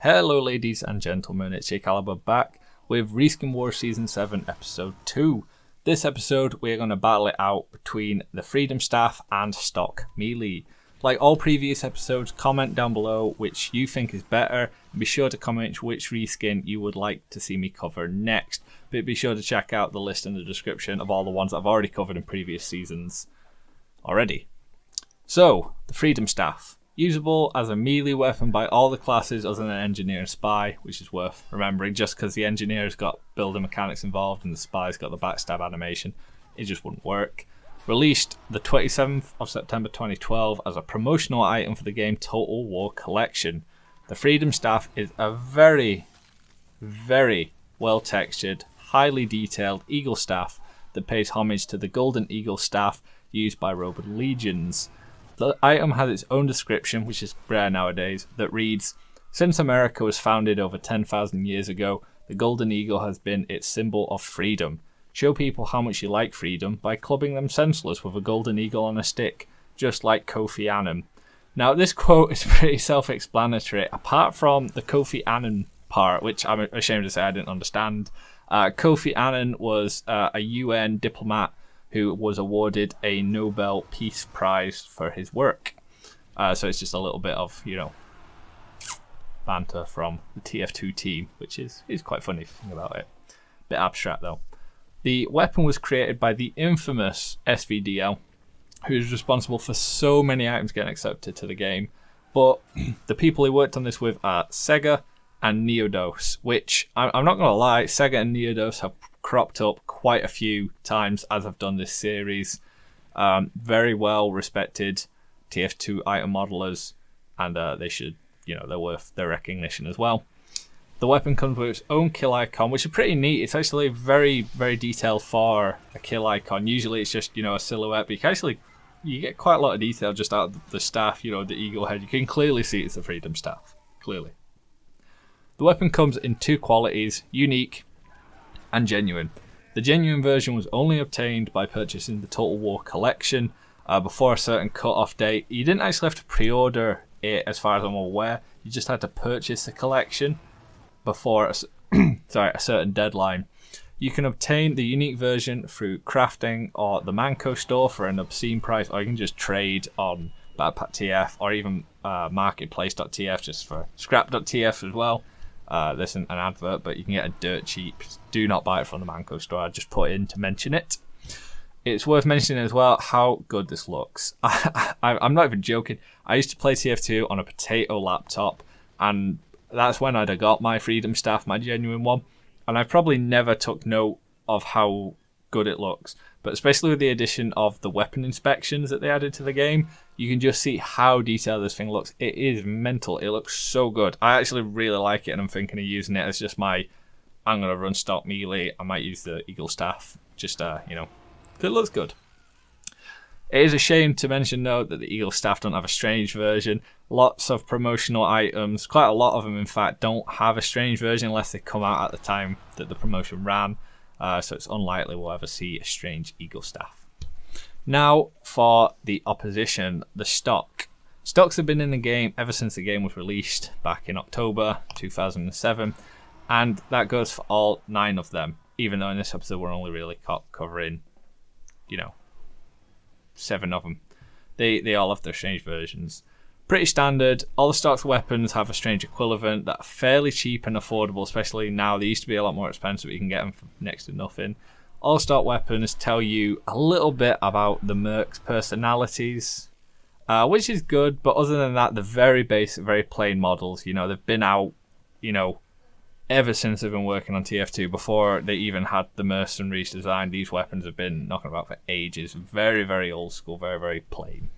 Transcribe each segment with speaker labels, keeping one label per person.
Speaker 1: Hello ladies and gentlemen, it's J.Caliber back with Reskin War Season 7 Episode 2. This episode we're going to battle it out between the Freedom Staff and Stock Melee. Like all previous episodes, comment down below which you think is better, and be sure to comment which reskin you would like to see me cover next. But be sure to check out the list in the description of all the ones I've already covered in previous seasons already. So, the Freedom Staff. Usable as a melee weapon by all the classes other than Engineer and Spy, which is worth remembering just because the Engineer's got building mechanics involved and the Spy's got the backstab animation. It just wouldn't work. Released the 27th of September 2012 as a promotional item for the game Total War Collection. The Freedom Staff is a very, very well textured, highly detailed eagle staff that pays homage to the Golden Eagle staff used by Roman legions. The item has its own description, which is rare nowadays, that reads, "Since America was founded over 10,000 years ago, the Golden Eagle has been its symbol of freedom. Show people how much you like freedom by clubbing them senseless with a Golden Eagle on a stick, just like Kofi Annan." Now, this quote is pretty self-explanatory, apart from the Kofi Annan part, which I'm ashamed to say I didn't understand. Kofi Annan was a UN diplomat who was awarded a Nobel Peace Prize for his work. So it's just a little bit of, banter from the TF2 team, which is quite funny if you think about it. Bit abstract though. The weapon was created by the infamous SVDL, who is responsible for so many items getting accepted to the game. But the people he worked on this with are Sega and Neodos, which I'm not going to lie, Sega and Neodos have cropped up quite a few times as I've done this series. Very well respected TF2 item modelers, and they should, they're worth their recognition as well. The weapon comes with its own kill icon, which is pretty neat. It's actually very, very detailed for a kill icon. Usually it's just, a silhouette, but you get quite a lot of detail just out of the staff, the eagle head. You can clearly see it's the Freedom Staff, clearly. The weapon comes in two qualities, unique and genuine. The genuine version was only obtained by purchasing the Total War Collection before a certain cut-off date. You didn't actually have to pre-order it, as far as I'm aware. You just had to purchase the collection before a certain deadline. You can obtain the unique version through crafting or the Manco store for an obscene price, or you can just trade on backpack.tf or even marketplace.tf just for scrap.tf as well. This isn't an advert, but you can get a dirt cheap. Do not buy it from the Manco store. I just put it in to mention it. It's worth mentioning as well how good this looks. I'm not even joking. I used to play TF2 on a potato laptop, and that's when I'd have got my Freedom Staff, my genuine one. And I probably never took note of how good it looks. But especially with the addition of the weapon inspections that they added to the game, you can just see how detailed this thing looks. It is mental. It looks so good. I actually really like it, and I'm thinking of using it as just I'm going to run stock melee. I might use the Eagle Staff, just, because it looks good. It is a shame to mention, though, that the Eagle Staff don't have a strange version. Lots of promotional items, quite a lot of them, in fact, don't have a strange version unless they come out at the time that the promotion ran. So it's unlikely we'll ever see a strange Eagle Staff. Now for the opposition, the stock. Stocks have been in the game ever since the game was released back in October 2007, and that goes for all 9 of them, even though in this episode we're only really covering, 7 of them. They all have their strange versions. Pretty standard. All the stock's weapons have a strange equivalent that are fairly cheap and affordable, especially now. They used to be a lot more expensive, but you can get them for next to nothing. All stock weapons tell you a little bit about the mercs' personalities, which is good, but other than that, they're very basic, very plain models. They've been out, ever since they've been working on TF2. Before they even had the mercenaries designed, these weapons have been knocking about for ages. Very, very old school, very, very plain.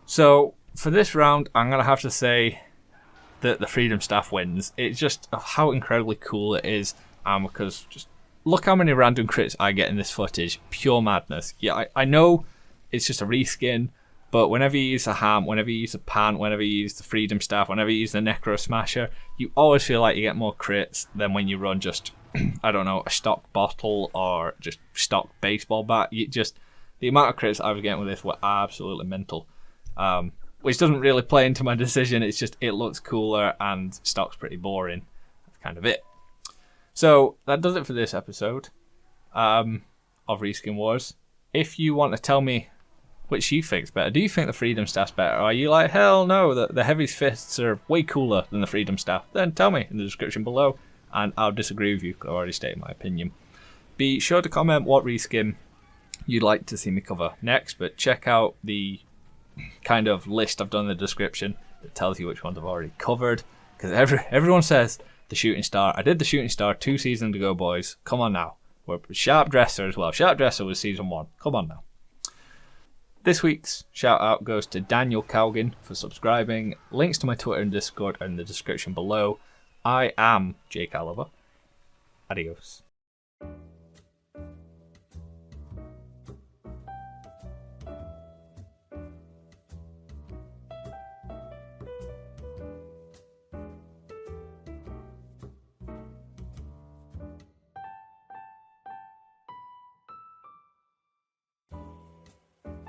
Speaker 1: So for this round, I'm going to have to say that the Freedom Staff wins. It's just how incredibly cool it is, because just look how many random crits I get in this footage. Pure madness. Yeah, I know it's just a reskin, but whenever you use a ham, whenever you use a pan, whenever you use the Freedom Staff, whenever you use the Necrosmasher, you always feel like you get more crits than when you run just, I don't know, a stock bottle or just stock baseball bat. The amount of crits I was getting with this were absolutely mental. which doesn't really play into my decision. It's just it looks cooler and stock's pretty boring. That's kind of it. So that does it for this episode of Reskin Wars. If you want to tell me which you think's better, do you think the Freedom Staff's better? Or are you like, hell no, the Heavy Fists are way cooler than the Freedom Staff? Then tell me in the description below, and I'll disagree with you because I've already stated my opinion. Be sure to comment what reskin you'd like to see me cover next, but check out the kind of list I've done in the description that tells you which ones I've already covered. Because everyone says the Shooting Star. I did the Shooting Star 2 seasons ago, boys. Come on now. We're Sharp Dresser as well. Sharp Dresser was season 1. Come on now. This week's shout out goes to Daniel Cowgin for subscribing. Links to my Twitter and Discord are in the description below. I am Jake Oliver. Adios.